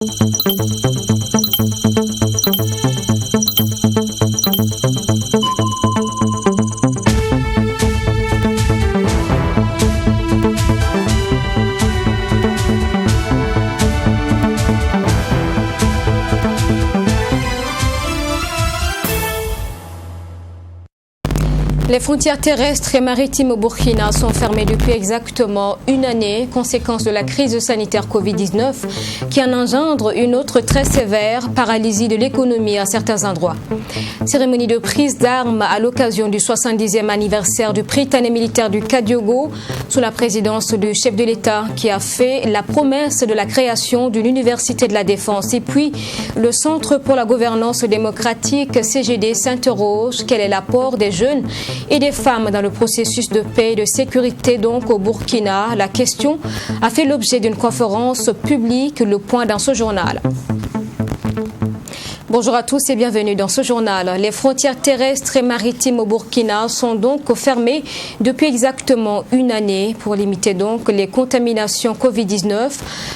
Les frontières terrestres et maritimes au Burkina sont fermées depuis exactement une année, conséquence de la crise sanitaire Covid-19 qui en engendre une autre très sévère, paralysie de l'économie à certains endroits. Cérémonie de prise d'armes à l'occasion du 70e anniversaire du Prytanée militaire du Kadiogo sous la présidence du chef de l'État qui a fait la promesse de la création d'une université de la défense. Et puis, le Centre pour la gouvernance démocratique CGD s'interroge quel est l'apport des jeunes et des femmes dans le processus de paix et de sécurité donc au Burkina. La question a fait l'objet d'une conférence publique, le point dans ce journal. Bonjour à tous et bienvenue dans ce journal. Les frontières terrestres et maritimes au Burkina sont donc fermées depuis exactement une année pour limiter donc les contaminations Covid-19.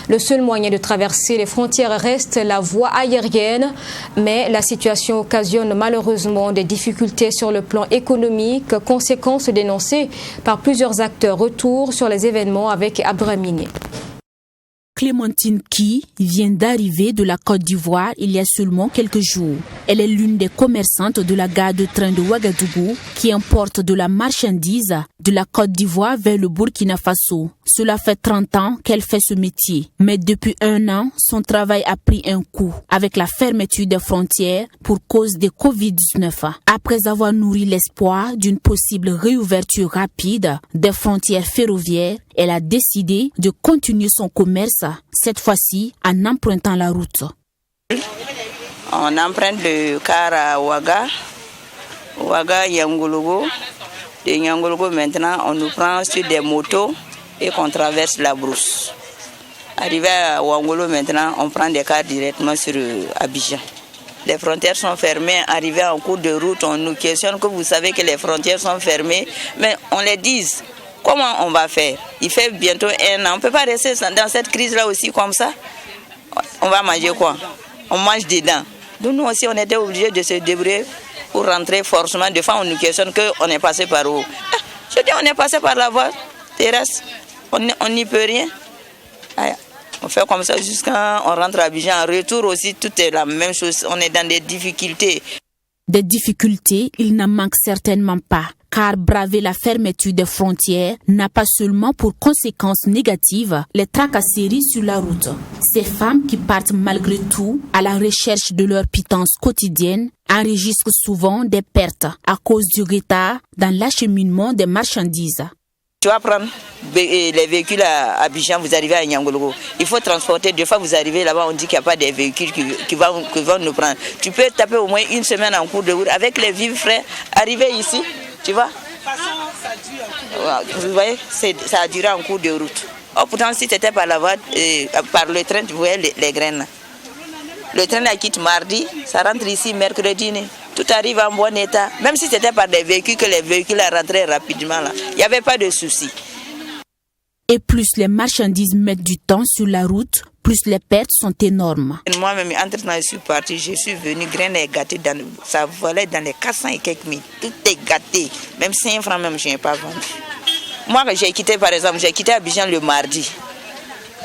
Le seul moyen de traverser les frontières reste la voie aérienne, mais la situation occasionne malheureusement des difficultés sur le plan économique, conséquence dénoncée par plusieurs acteurs. Retour sur les événements avec Abdramini. Clémentine Ki vient d'arriver de la Côte d'Ivoire il y a seulement quelques jours. Elle est l'une des commerçantes de la gare de train de Ouagadougou qui importe de la marchandise de la Côte d'Ivoire vers le Burkina Faso. Cela fait 30 ans qu'elle fait ce métier. Mais depuis un an, son travail a pris un coup avec la fermeture des frontières pour cause de Covid-19. Après avoir nourri l'espoir d'une possible réouverture rapide des frontières ferroviaires, elle a décidé de continuer son commerce, cette fois-ci en empruntant la route. On emprunte le car à Ouaga, Yangologo. De Yangologo, maintenant, on nous prend sur des motos et qu'on traverse la brousse. Arrivé à Ouangolo, maintenant, on prend des cars directement sur Abidjan. Les frontières sont fermées. Arrivé en cours de route, on nous questionne que vous savez que les frontières sont fermées, mais on les dit. Comment on va faire? Il fait bientôt un an. On ne peut pas rester dans cette crise-là aussi comme ça. On va manger quoi? On mange dedans. Donc nous aussi, on était obligés de se débrouiller pour rentrer forcément. Des fois, on nous questionne qu'on est passé par où? Je dis, on est passé par la voie terrestre. On n'y peut rien. On fait comme ça jusqu'à on rentre à Abidjan. En retour aussi, tout est la même chose. On est dans des difficultés. Des difficultés, il n'en manque certainement pas, car braver la fermeture des frontières n'a pas seulement pour conséquence négative les tracasseries sur la route. Ces femmes qui partent malgré tout à la recherche de leur pitance quotidienne enregistrent souvent des pertes à cause du retard dans l'acheminement des marchandises. Tu vas prendre les véhicules à Abidjan, vous arrivez à Nyangologo. Il faut transporter. Des fois, vous arrivez là-bas, on dit qu'il n'y a pas de véhicules qui vont nous prendre. Tu peux taper au moins une semaine en cours de route avec les vivres frais. Arriver ici, tu vois. Vous voyez, ça a duré en cours de route. Oh, pourtant, si tu étais par la voie, par le train, tu voyais les graines là. Le train la quitte mardi, ça rentre ici mercredi. Tout arrive en bon état. Même si c'était par des véhicules, que les véhicules rentraient rapidement là. Il n'y avait pas de souci. Et plus les marchandises mettent du temps sur la route, plus les pertes sont énormes. Moi-même, entre-temps, je suis partie, je suis venue, graine est gâtée, ça volait dans les 400 et quelques mille. Tout est gâté. Même 5 francs, même, je n'ai pas vendu. Moi, j'ai quitté, par exemple, Abidjan le mardi.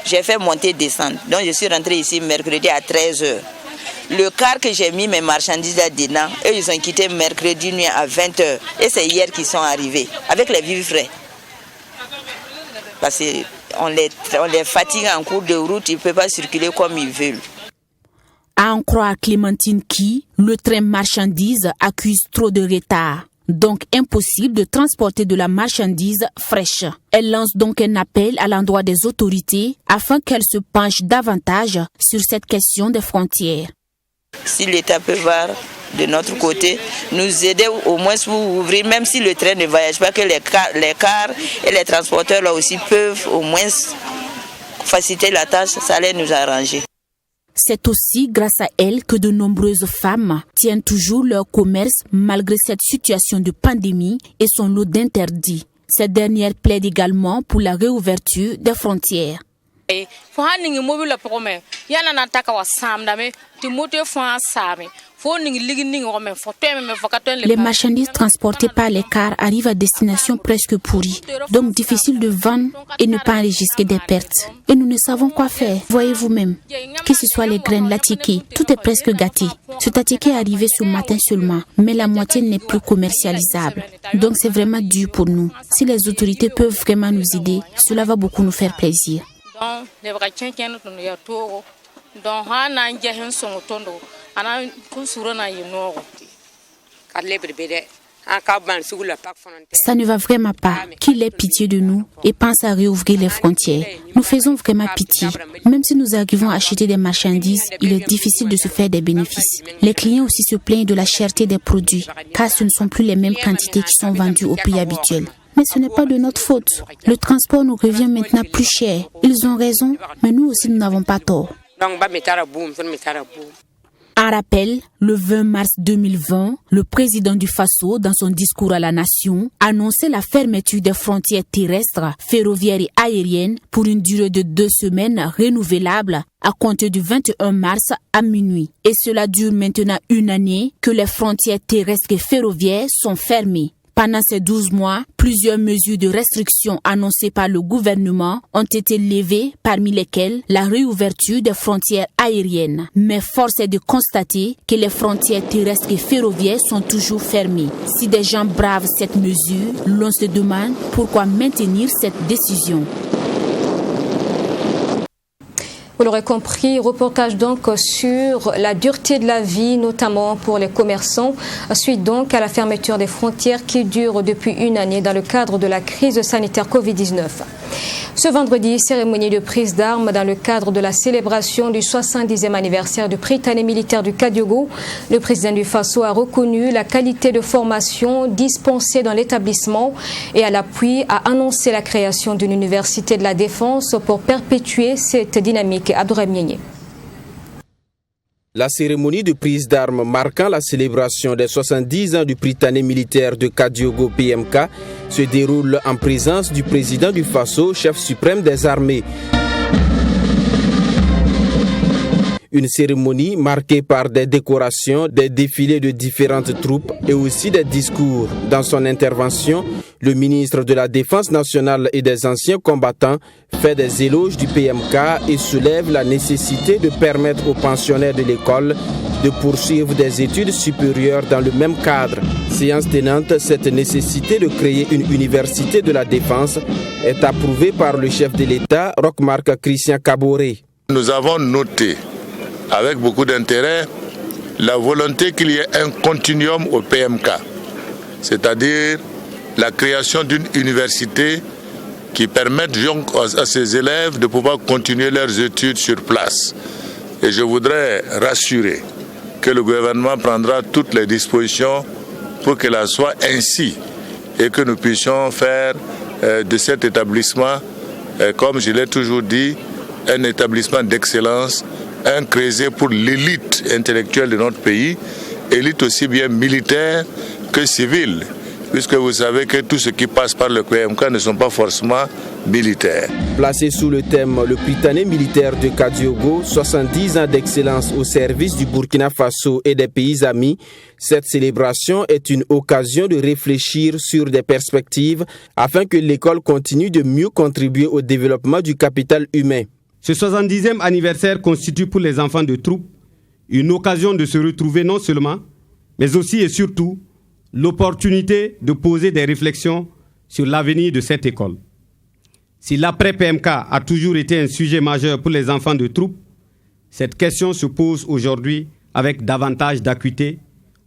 J'ai fait monter, descendre. Donc, je suis rentrée ici mercredi à 13h. Le car que j'ai mis mes marchandises là-dedans, eux, ils ont quitté mercredi nuit à 20h. Et c'est hier qu'ils sont arrivés, avec les vivres frais. Parce qu'on les fatigue en cours de route, ils ne peuvent pas circuler comme ils veulent. À en croire Clémentine Ki, le train marchandise accuse trop de retard. Donc impossible de transporter de la marchandise fraîche. Elle lance donc un appel à l'endroit des autorités afin qu'elles se penchent davantage sur cette question des frontières. Si l'État peut voir de notre côté, nous aider au moins pour ouvrir, même si le train ne voyage pas, que les cars et les transporteurs là aussi peuvent au moins faciliter la tâche, ça allait nous arranger. C'est aussi grâce à elle que de nombreuses femmes tiennent toujours leur commerce malgré cette situation de pandémie et son lot d'interdits. Cette dernière plaide également pour la réouverture des frontières. Les marchandises transportées par les cars arrivent à destination presque pourries, donc difficile de vendre et ne pas enregistrer des pertes. Et nous ne savons quoi faire. Voyez vous-même, que ce soit les graines, la ticket, tout est presque gâté. Ce ticket est arrivé ce matin seulement, mais la moitié n'est plus commercialisable. Donc c'est vraiment dur pour nous. Si les autorités peuvent vraiment nous aider, cela va beaucoup nous faire plaisir. Ça ne va vraiment pas. Qu'il ait pitié de nous et pense à réouvrir les frontières. Nous faisons vraiment pitié. Même si nous arrivons à acheter des marchandises, il est difficile de se faire des bénéfices. Les clients aussi se plaignent de la cherté des produits, car ce ne sont plus les mêmes quantités qui sont vendues au prix habituel. Mais ce n'est pas de notre faute. Le transport nous revient maintenant plus cher. Ils ont raison, mais nous aussi nous n'avons pas tort. En rappel, le 20 mars 2020, le président du Faso, dans son discours à la nation, annonçait la fermeture des frontières terrestres, ferroviaires et aériennes pour une durée de 2 semaines renouvelable à compter du 21 mars à minuit. Et cela dure maintenant 1 année que les frontières terrestres et ferroviaires sont fermées. Pendant ces 12 mois, plusieurs mesures de restriction annoncées par le gouvernement ont été levées, parmi lesquelles la réouverture des frontières aériennes. Mais force est de constater que les frontières terrestres et ferroviaires sont toujours fermées. Si des gens bravent cette mesure, l'on se demande pourquoi maintenir cette décision. Vous l'aurez compris, reportage donc sur la dureté de la vie, notamment pour les commerçants, suite donc à la fermeture des frontières qui dure depuis 1 année dans le cadre de la crise sanitaire Covid-19. Ce vendredi, cérémonie de prise d'armes dans le cadre de la célébration du 70e anniversaire du Prytanée militaire du Kadiogo. Le président du Faso a reconnu la qualité de formation dispensée dans l'établissement et à l'appui a annoncé la création d'une université de la défense pour perpétuer cette dynamique. Abdourahim Niénié. La cérémonie de prise d'armes marquant la célébration des 70 ans du Prytanée militaire de Kadiogo PMK se déroule en présence du président du Faso, chef suprême des armées. Une cérémonie marquée par des décorations, des défilés de différentes troupes et aussi des discours. Dans son intervention, le ministre de la Défense nationale et des anciens combattants fait des éloges du PMK et soulève la nécessité de permettre aux pensionnaires de l'école de poursuivre des études supérieures dans le même cadre. Séance tenante, cette nécessité de créer une université de la défense est approuvée par le chef de l'État, Roch-Marc Christian Kaboré. Nous avons noté avec beaucoup d'intérêt la volonté qu'il y ait un continuum au PMK, c'est-à-dire la création d'une université qui permette à ces élèves de pouvoir continuer leurs études sur place. Et je voudrais rassurer que le gouvernement prendra toutes les dispositions pour qu'elle soit ainsi et que nous puissions faire de cet établissement, comme je l'ai toujours dit, un établissement d'excellence, un creuset pour l'élite intellectuelle de notre pays, élite aussi bien militaire que civile, puisque vous savez que tout ce qui passe par le PMK ne sont pas forcément militaires. Placé sous le thème le Prytanée militaire de Kadiogo, 70 ans d'excellence au service du Burkina Faso et des pays amis, cette célébration est une occasion de réfléchir sur des perspectives afin que l'école continue de mieux contribuer au développement du capital humain. Ce 70e anniversaire constitue pour les enfants de troupe une occasion de se retrouver non seulement, mais aussi et surtout, l'opportunité de poser des réflexions sur l'avenir de cette école. Si l'après-PMK a toujours été un sujet majeur pour les enfants de troupe, cette question se pose aujourd'hui avec davantage d'acuité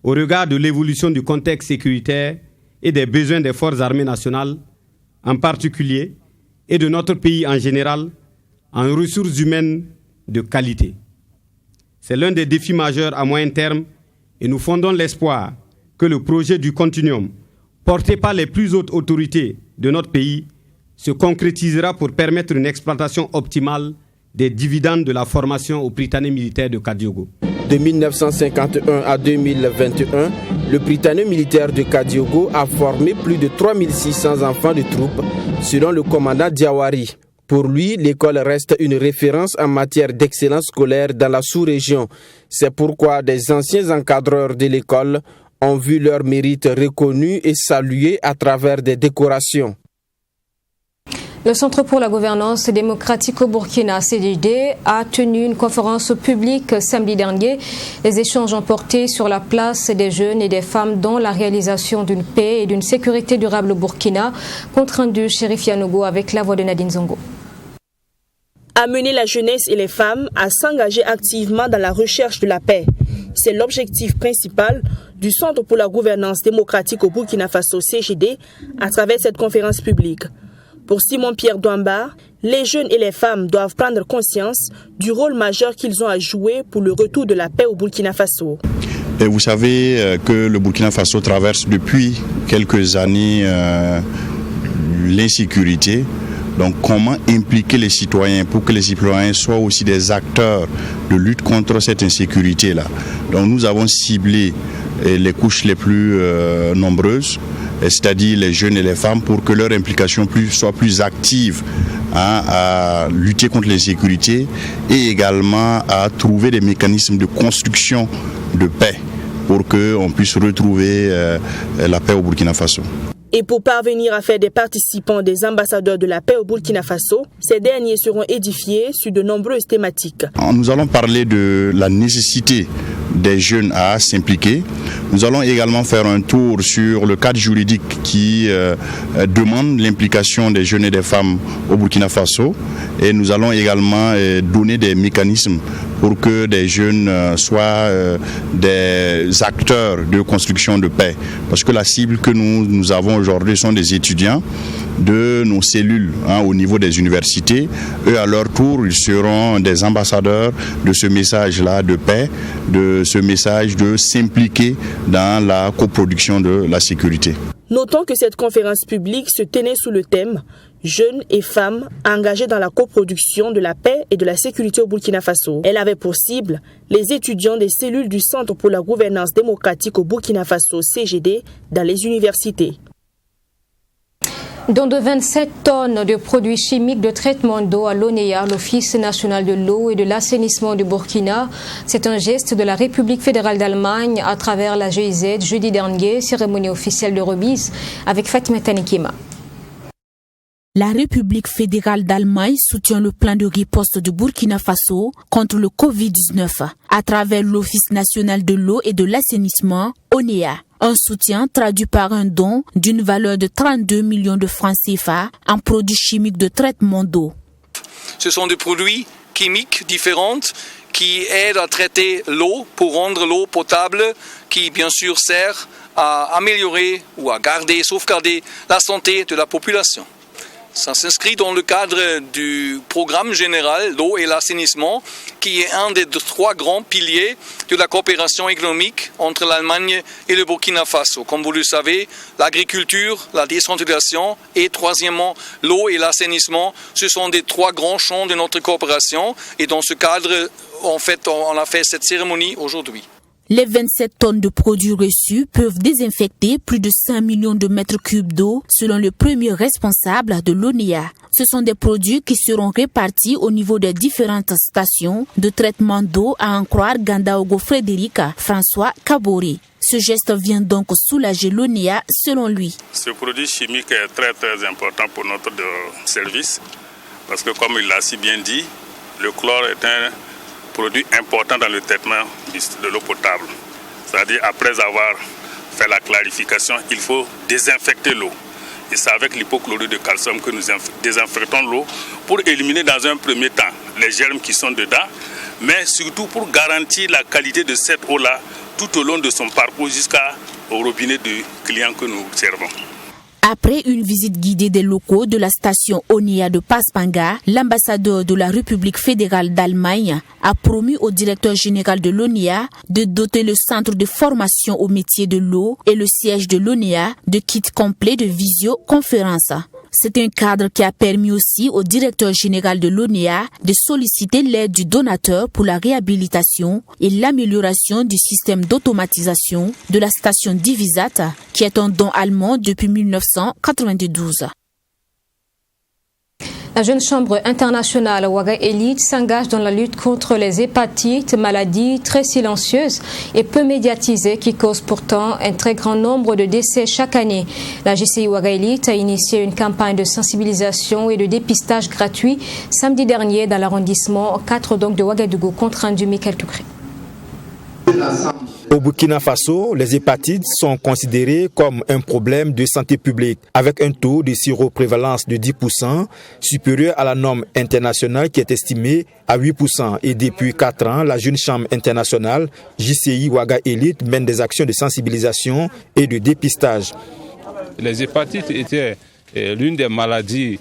au regard de l'évolution du contexte sécuritaire et des besoins des forces armées nationales, en particulier, et de notre pays en général, en ressources humaines de qualité. C'est l'un des défis majeurs à moyen terme et nous fondons l'espoir que le projet du Continuum, porté par les plus hautes autorités de notre pays, se concrétisera pour permettre une exploitation optimale des dividendes de la formation au Prytanée militaire de Kadiogo. De 1951 à 2021, le Prytanée militaire de Kadiogo a formé plus de 3600 enfants de troupes, selon le commandant Diawari. Pour lui, l'école reste une référence en matière d'excellence scolaire dans la sous-région. C'est pourquoi des anciens encadreurs de l'école ont vu leur mérite reconnu et salué à travers des décorations. Le Centre pour la gouvernance démocratique au Burkina, CDD, a tenu une conférence publique samedi dernier. Les échanges ont porté sur la place des jeunes et des femmes dans la réalisation d'une paix et d'une sécurité durable au Burkina. Compte rendu Chérif Yanogo avec la voix de Nadine Zongo. Amener la jeunesse et les femmes à s'engager activement dans la recherche de la paix. C'est l'objectif principal du Centre pour la gouvernance démocratique au Burkina Faso, CGD, à travers cette conférence publique. Pour Simon-Pierre Douamba, les jeunes et les femmes doivent prendre conscience du rôle majeur qu'ils ont à jouer pour le retour de la paix au Burkina Faso. Et vous savez que le Burkina Faso traverse depuis quelques années l'insécurité. Donc comment impliquer les citoyens pour que les citoyens soient aussi des acteurs de lutte contre cette insécurité-là. Donc nous avons ciblé les couches les plus nombreuses, c'est-à-dire les jeunes et les femmes, pour que leur implication soit plus active à lutter contre l'insécurité et également à trouver des mécanismes de construction de paix pour qu'on puisse retrouver la paix au Burkina Faso. Et pour parvenir à faire des participants des ambassadeurs de la paix au Burkina Faso, ces derniers seront édifiés sur de nombreuses thématiques. Nous allons parler de la nécessité des jeunes à s'impliquer. Nous allons également faire un tour sur le cadre juridique qui demande l'implication des jeunes et des femmes au Burkina Faso. Et nous allons également donner des mécanismes pour que des jeunes soient des acteurs de construction de paix. Parce que la cible que nous avons aujourd'hui sont des étudiants de nos cellules au niveau des universités. Eux, à leur tour, ils seront des ambassadeurs de ce message-là de paix, de ce message de s'impliquer dans la coproduction de la sécurité. Notons que cette conférence publique se tenait sous le thème « Jeunes et femmes engagés dans la coproduction de la paix et de la sécurité au Burkina Faso ». Elle avait pour cible les étudiants des cellules du Centre pour la gouvernance démocratique au Burkina Faso, CGD, dans les universités. Don de 27 tonnes de produits chimiques de traitement d'eau à l'ONEA, l'Office national de l'eau et de l'assainissement du Burkina. C'est un geste de la République fédérale d'Allemagne à travers la GIZ jeudi dernier, cérémonie officielle de remise avec Fatima Tanikima. La République fédérale d'Allemagne soutient le plan de riposte du Burkina Faso contre le Covid-19 à travers l'Office national de l'eau et de l'assainissement, ONEA. Un soutien traduit par un don d'une valeur de 32 millions de francs CFA en produits chimiques de traitement d'eau. Ce sont des produits chimiques différents qui aident à traiter l'eau pour rendre l'eau potable, qui bien sûr sert à améliorer ou à garder, sauvegarder la santé de la population. Ça s'inscrit dans le cadre du programme général d'eau et l'assainissement, qui est un des 3 grands piliers de la coopération économique entre l'Allemagne et le Burkina Faso. Comme vous le savez, l'agriculture, la décentralisation et troisièmement l'eau et l'assainissement, ce sont des 3 grands champs de notre coopération. Et dans ce cadre, en fait, on a fait cette cérémonie aujourd'hui. Les 27 tonnes de produits reçus peuvent désinfecter plus de 5 millions de mètres cubes d'eau, selon le premier responsable de l'ONEA. Ce sont des produits qui seront répartis au niveau des différentes stations de traitement d'eau, à en croire Gandaogo Frédéric François Kabori. Ce geste vient donc soulager l'ONEA, selon lui. Ce produit chimique est très très important pour notre service, parce que comme il l'a si bien dit, le chlore est un produit important dans le traitement de l'eau potable. C'est-à-dire, après avoir fait la clarification, il faut désinfecter l'eau. Et c'est avec l'hypochlorite de calcium que nous désinfectons l'eau pour éliminer dans un premier temps les germes qui sont dedans, mais surtout pour garantir la qualité de cette eau-là tout au long de son parcours jusqu'au robinet du client que nous servons. Après une visite guidée des locaux de la station ONEA de Paspanga, l'ambassadeur de la République fédérale d'Allemagne a promu au directeur général de l'ONEA de doter le centre de formation au métier de l'eau et le siège de l'ONEA de kits complets de visioconférence. C'est un cadre qui a permis aussi au directeur général de l'ONEA de solliciter l'aide du donateur pour la réhabilitation et l'amélioration du système d'automatisation de la station Divisat, qui est un don allemand depuis 1992. La jeune chambre internationale Ouaga Elite s'engage dans la lutte contre les hépatites, maladie très silencieuse et peu médiatisée qui cause pourtant un très grand nombre de décès chaque année. La JCI Ouaga Elite a initié une campagne de sensibilisation et de dépistage gratuit samedi dernier dans l'arrondissement 4 de Ouagadougou, compte rendu Michael Toukré. Au Burkina Faso, les hépatites sont considérées comme un problème de santé publique, avec un taux de séroprévalence de 10%, supérieur à la norme internationale qui est estimée à 8%. Et depuis 4 ans, la jeune chambre internationale JCI Ouaga Elite mène des actions de sensibilisation et de dépistage. Les hépatites étaient l'une des maladies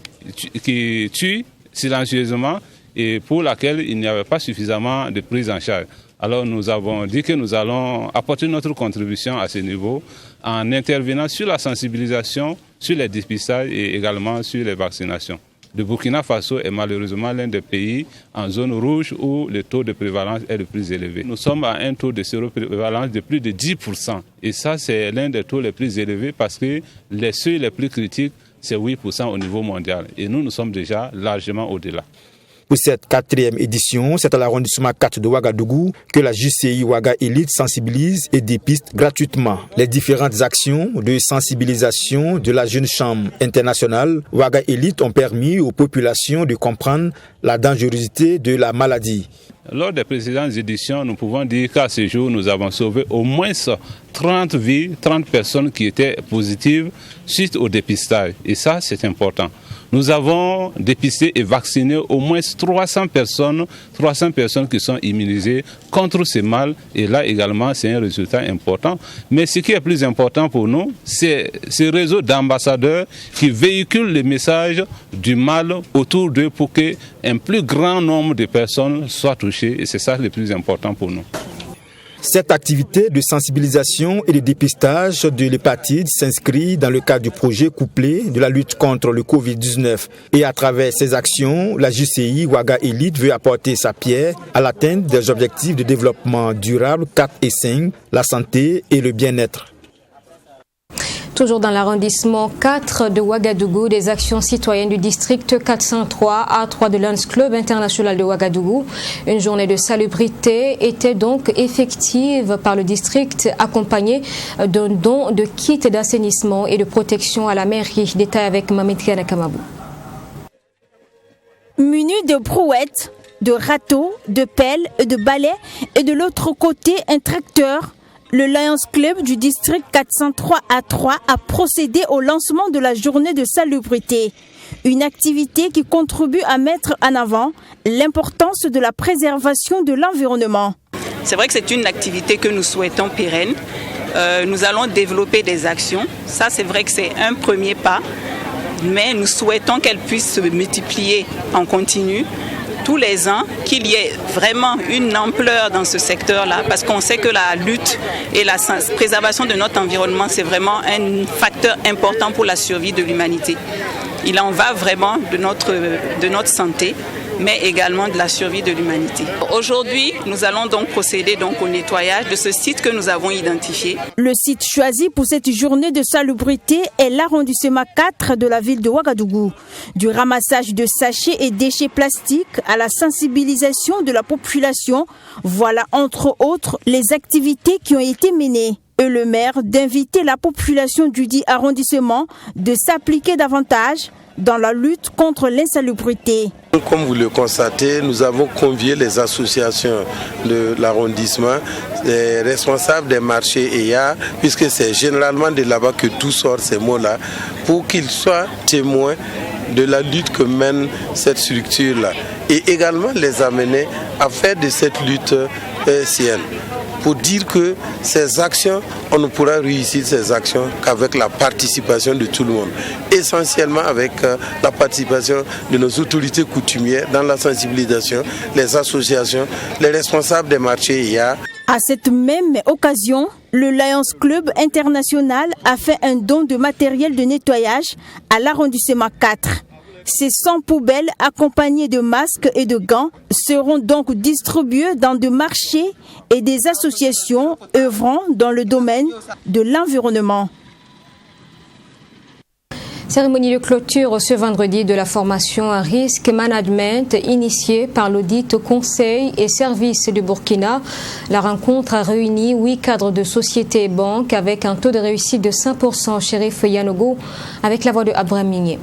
qui tue silencieusement et pour laquelle il n'y avait pas suffisamment de prise en charge. Alors nous avons dit que nous allons apporter notre contribution à ce niveau en intervenant sur la sensibilisation, sur les dépistages et également sur les vaccinations. Le Burkina Faso est malheureusement l'un des pays en zone rouge où le taux de prévalence est le plus élevé. Nous sommes à un taux de séroprévalence de plus de 10%. Et ça, c'est l'un des taux les plus élevés parce que les seuils les plus critiques, c'est 8% au niveau mondial. Et nous sommes déjà largement au-delà. Pour cette 4e édition, c'est à l'arrondissement 4 de Ouagadougou que la JCI Ouaga Elite sensibilise et dépiste gratuitement. Les différentes actions de sensibilisation de la jeune chambre internationale Ouaga Elite ont permis aux populations de comprendre la dangerosité de la maladie. Lors des précédentes éditions, nous pouvons dire qu'à ce jour, nous avons sauvé au moins 30 vies, 30 personnes qui étaient positives suite au dépistage. Et ça, c'est important. Nous avons dépisté et vacciné au moins 300 personnes qui sont immunisées contre ce mal. Et là également, c'est un résultat important. Mais ce qui est plus important pour nous, c'est ce réseau d'ambassadeurs qui véhiculent le message du mal autour d'eux pour qu'un plus grand nombre de personnes soient touchées. Et c'est ça le plus important pour nous. Cette activité de sensibilisation et de dépistage de l'hépatite s'inscrit dans le cadre du projet couplé de la lutte contre le Covid-19. Et à travers ces actions, la JCI Ouaga Elite veut apporter sa pierre à l'atteinte des objectifs de développement durable 4 et 5, la santé et le bien-être. Toujours dans l'arrondissement 4 de Ouagadougou, des actions citoyennes du district 403 A3 de Lions Club international de Ouagadougou. Une journée de salubrité était donc effective par le district, accompagnée d'un don de kits d'assainissement et de protection à la mairie. Détail avec Mamit Kanakamabou. Munis de brouettes, de râteaux, de pelles et de balais et de l'autre côté un tracteur, le Lions Club du district 403 A3 a procédé au lancement de la journée de salubrité, une activité qui contribue à mettre en avant l'importance de la préservation de l'environnement. C'est vrai que c'est une activité que nous souhaitons pérenne. Nous allons développer des actions. Ça, c'est vrai que c'est un premier pas, mais nous souhaitons qu'elle puisse se multiplier en continu tous les ans, qu'il y ait vraiment une ampleur dans ce secteur-là, parce qu'on sait que la lutte et la préservation de notre environnement, c'est vraiment un facteur important pour la survie de l'humanité. Il en va vraiment de notre santé, mais également de la survie de l'humanité. Aujourd'hui, nous allons donc procéder au nettoyage de ce site que nous avons identifié. Le site choisi pour cette journée de salubrité est l'arrondissement 4 de la ville de Ouagadougou. Du ramassage de sachets et déchets plastiques à la sensibilisation de la population, voilà entre autres les activités qui ont été menées. Et le maire d'inviter la population du dit arrondissement de s'appliquer davantage dans la lutte contre l'insalubrité. Comme vous le constatez, nous avons convié les associations de l'arrondissement, les responsables des marchés EIA, puisque c'est généralement de là-bas que tout sort ces mots-là, pour qu'ils soient témoins de la lutte que mène cette structure-là. Et également les amener à faire de cette lutte sienne. Pour dire que ces actions, on ne pourra réussir ces actions qu'avec la participation de tout le monde. Essentiellement avec la participation de nos autorités coutumières dans la sensibilisation, les associations, les responsables des marchés IA. À cette même occasion, le Lions Club international a fait un don de matériel de nettoyage à l'arrondissement 4. Ces 100 poubelles accompagnées de masques et de gants seront donc distribuées dans des marchés et des associations œuvrant dans le domaine de l'environnement. Cérémonie de clôture ce vendredi de la formation à risque management initiée par l'audit Conseil et Services du Burkina. La rencontre a réuni 8 cadres de sociétés et banques avec un taux de réussite de 5%. Chérif Yanogo avec la voix de Abraham Migné.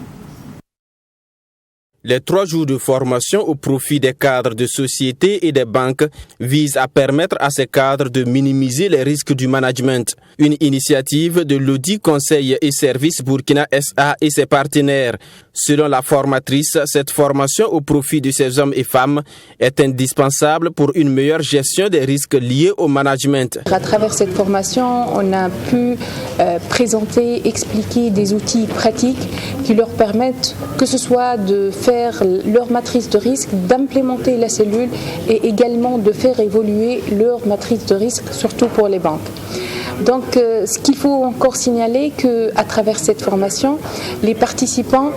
Les 3 jours de formation au profit des cadres de sociétés et des banques visent à permettre à ces cadres de minimiser les risques du management. Une initiative de l'Audit Conseil et Services Burkina SA et ses partenaires. Selon la formatrice, cette formation au profit de ces hommes et femmes est indispensable pour une meilleure gestion des risques liés au management. À travers cette formation, on a pu présenter, expliquer des outils pratiques qui leur permettent, que ce soit de faire leur matrice de risque, d'implémenter la cellule et également de faire évoluer leur matrice de risque, surtout pour les banques. Donc, ce qu'il faut encore signaler, qu'à travers cette formation, les participants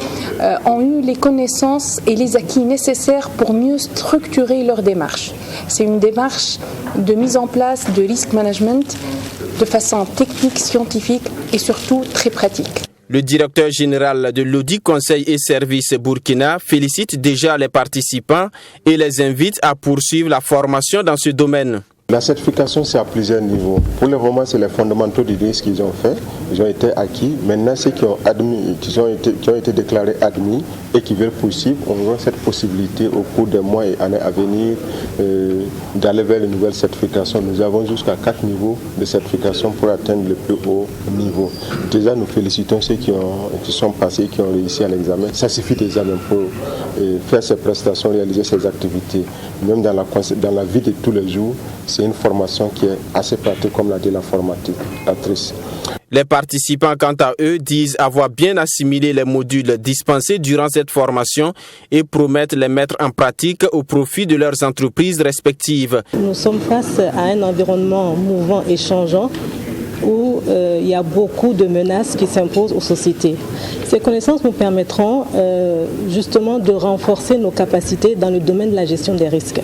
ont eu les connaissances et les acquis nécessaires pour mieux structurer leur démarche. C'est une démarche de mise en place de risk management de façon technique, scientifique et surtout très pratique. Le directeur général de l'Audit Conseil et Services Burkina félicite déjà les participants et les invite à poursuivre la formation dans ce domaine. La certification, c'est à plusieurs niveaux. Pour le moment, c'est les fondamentaux du risque qu'ils ont fait. Ils ont été acquis. Maintenant, ceux qui ont été déclarés admis et qui veulent poursuivre auront cette possibilité au cours des mois et années à venir d'aller vers une nouvelle certification. Nous avons jusqu'à 4 niveaux de certification pour atteindre le plus haut niveau. Déjà, nous félicitons ceux qui sont passés, qui ont réussi à l'examen. Ça suffit déjà même pour faire ces prestations, réaliser ces activités. Même dans la vie de tous les jours, c'est une formation qui est assez pratique, comme l'a dit la formatrice. Les participants, quant à eux, disent avoir bien assimilé les modules dispensés durant cette formation et promettent les mettre en pratique au profit de leurs entreprises respectives. Nous sommes face à un environnement mouvant et changeant où il y a beaucoup de menaces qui s'imposent aux sociétés. Ces connaissances nous permettront justement de renforcer nos capacités dans le domaine de la gestion des risques,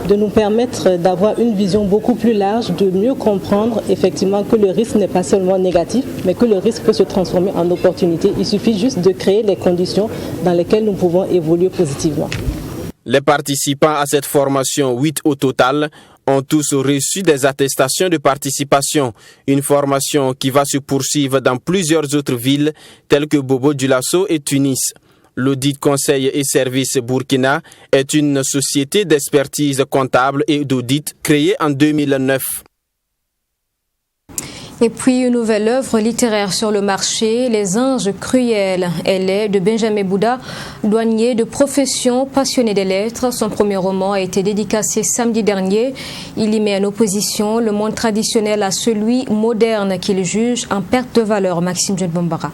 de nous permettre d'avoir une vision beaucoup plus large, de mieux comprendre effectivement que le risque n'est pas seulement négatif, mais que le risque peut se transformer en opportunité. Il suffit juste de créer les conditions dans lesquelles nous pouvons évoluer positivement. Les participants à cette formation, 8 au total, ont tous reçu des attestations de participation. Une formation qui va se poursuivre dans plusieurs autres villes telles que Bobo-Dioulasso et Tunis. L'Audit Conseil et Services Burkina est une société d'expertise comptable et d'audit créée en 2009. Et puis une nouvelle œuvre littéraire sur le marché, Les Anges Cruels. Elle est de Benjamin Bouda, douanier de profession, passionné des lettres. Son premier roman a été dédicacé samedi dernier. Il y met en opposition le monde traditionnel à celui moderne qu'il juge en perte de valeur. Maxime Djenbombara.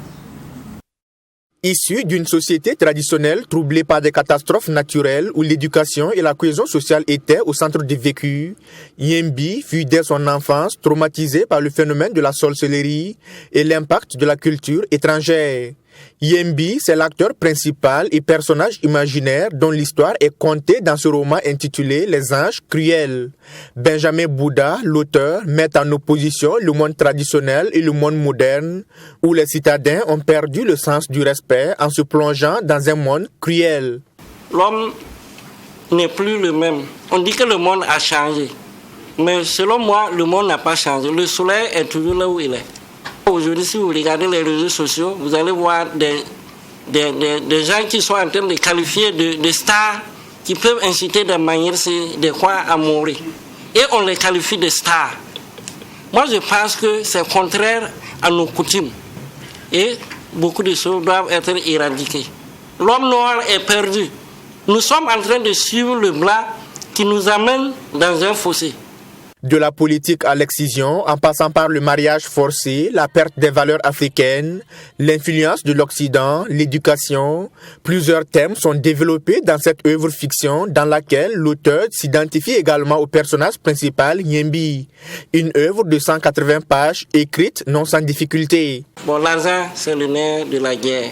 Issu d'une société traditionnelle troublée par des catastrophes naturelles où l'éducation et la cohésion sociale étaient au centre du vécu, Yembi fut dès son enfance traumatisé par le phénomène de la sorcellerie et l'impact de la culture étrangère. Yembi, c'est l'acteur principal et personnage imaginaire dont l'histoire est contée dans ce roman intitulé Les Anges Cruels. Benjamin Bouda, l'auteur, met en opposition le monde traditionnel et le monde moderne, où les citadins ont perdu le sens du respect en se plongeant dans un monde cruel. L'homme n'est plus le même. On dit que le monde a changé. Mais selon moi, le monde n'a pas changé. Le soleil est toujours là où il est. Aujourd'hui, si vous regardez les réseaux sociaux, vous allez voir des gens qui sont en train de qualifier de stars, qui peuvent inciter de manière des quoi à mourir. Et on les qualifie de stars. Moi, je pense que c'est contraire à nos coutumes. Et beaucoup de choses doivent être éradiquées. L'homme noir est perdu. Nous sommes en train de suivre le blanc qui nous amène dans un fossé. De la politique à l'excision, en passant par le mariage forcé, la perte des valeurs africaines, l'influence de l'Occident, l'éducation, plusieurs thèmes sont développés dans cette œuvre fiction dans laquelle l'auteur s'identifie également au personnage principal Yembi. Une œuvre de 180 pages écrite non sans difficulté. Bon, l'argent, c'est le nerf de la guerre.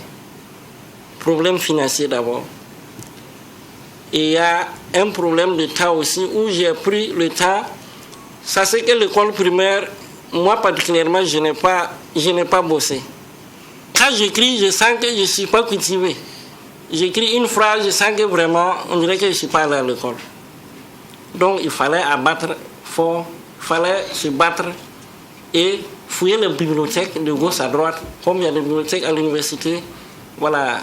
Problème financier d'abord. Et il y a un problème de temps aussi où j'ai pris le temps. Ça c'est que l'école primaire, moi particulièrement, je n'ai pas bossé. Quand j'écris, je sens que je ne suis pas cultivé. J'écris une phrase, je sens que vraiment, on dirait que je ne suis pas allé à l'école. Donc il fallait abattre fort, il fallait se battre et fouiller les bibliothèques de gauche à droite, comme il y a des bibliothèques à l'université. Voilà.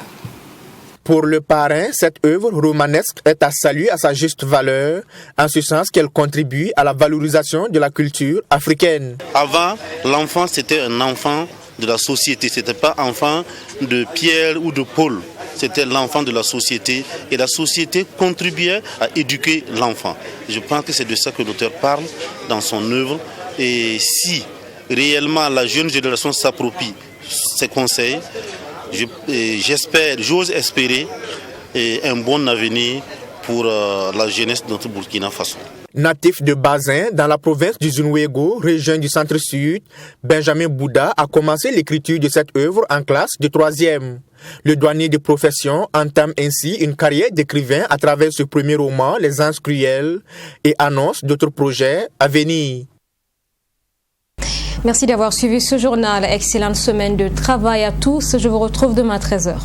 Pour le parrain, cette œuvre romanesque est à saluer à sa juste valeur, en ce sens qu'elle contribue à la valorisation de la culture africaine. Avant, l'enfant, c'était un enfant de la société, ce n'était pas enfant de Pierre ou de Paul, c'était l'enfant de la société et la société contribuait à éduquer l'enfant. Je pense que c'est de ça que l'auteur parle dans son œuvre et si réellement la jeune génération s'approprie ces conseils, j'ose espérer un bon avenir pour la jeunesse de notre Burkina Faso. Natif de Bazin, dans la province du Zunwego, région du centre-sud, Benjamin Bouda a commencé l'écriture de cette œuvre en classe de 3e. Le douanier de profession entame ainsi une carrière d'écrivain à travers ce premier roman, Les Anges Cruels, et annonce d'autres projets à venir. Merci d'avoir suivi ce journal. Excellente semaine de travail à tous. Je vous retrouve demain à 13h.